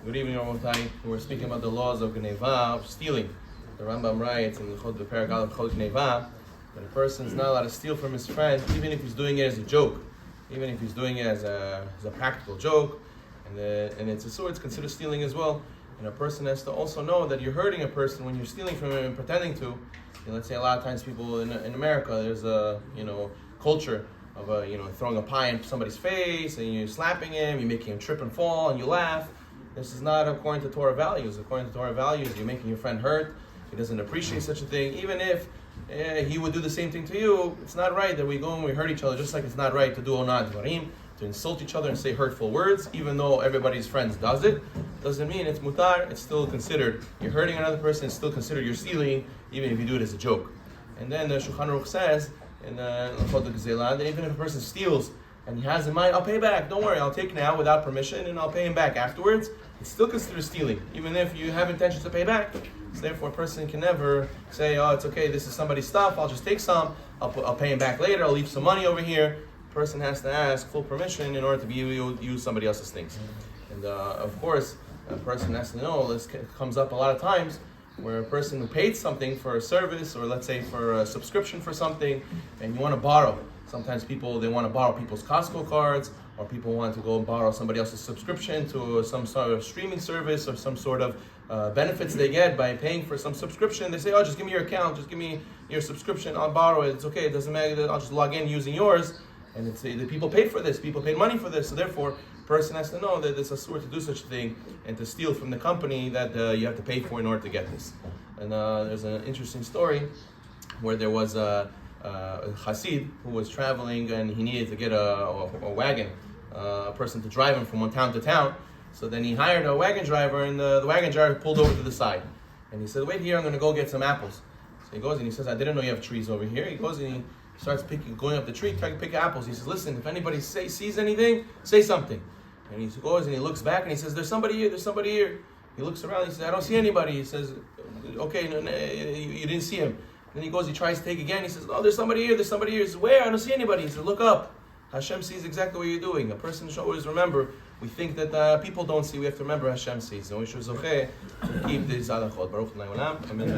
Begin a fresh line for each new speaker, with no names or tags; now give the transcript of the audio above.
Good evening, Rabotai. We're speaking about the laws of Gneva, of stealing. The Rambam writes in the Paragal of Chod Gneva that a person is not allowed to steal from his friend, even if he's doing it as a joke, even if he's doing it as a practical joke, and it's considered stealing as well. And a person has to also know that you're hurting a person when you're stealing from him and pretending to. Let's say a lot of times people in America, there's a culture of throwing a pie in somebody's face and you're slapping him, you're making him trip and fall, and you laugh. This is not according to Torah values. According to Torah values, you're making your friend hurt. He doesn't appreciate such a thing. Even if he would do the same thing to you, it's not right that we go and we hurt each other, just like it's not right to do onad dvarim, to insult each other and say hurtful words. Even though everybody's friends does it, doesn't mean it's mutar. It's still considered, you're hurting another person, it's still considered you're stealing, even if you do it as a joke. And then the Shulchan Aruch says, in L'chot Gzela, that even if a person steals and he has in mind, I'll pay back, don't worry, I'll take now without permission and I'll pay him back afterwards, it's still considered stealing, even if you have intentions to pay back. So therefore a person can never say, oh, it's okay, this is somebody's stuff, I'll just take some, I'll pay him back later, I'll leave some money over here. A person has to ask full permission in order to use somebody else's things. And of course, a person has to know, this comes up a lot of times, where a person who paid something for a service, or let's say for a subscription for something, and you want to borrow. Sometimes they want to borrow people's Costco cards, or people want to go and borrow somebody else's subscription to some sort of streaming service, or some sort of benefits they get by paying for some subscription. They say, oh, just give me your account, just give me your subscription, I'll borrow it, it's okay, it doesn't matter, I'll just log in using yours. And it's the people paid for this, people paid money for this, so therefore, a person has to know that it's asur to do such a thing and to steal from the company that you have to pay for in order to get this. And there's an interesting story where there was a Hasid who was traveling and he needed to get a wagon, a person to drive him from one town to town. So then he hired a wagon driver, and the wagon driver pulled over to the side. And he said, wait here, I'm going to go get some apples. So he goes and he says, I didn't know you have trees over here. He goes and he starts going up the tree, trying to pick apples. He says, listen, if anybody sees anything, say something. And he goes and he looks back and he says, there's somebody here, there's somebody here. He looks around, he says, I don't see anybody. He says, okay, no, you didn't see him. Then he goes, he tries to take again. He says, oh, there's somebody here, there's somebody here. He says, where? I don't see anybody. He says, look up. Hashem sees exactly what you're doing. A person should always remember, we think that people don't see, we have to remember Hashem sees. And we should keep these halachot. Baruch Adonai Olam. Amen.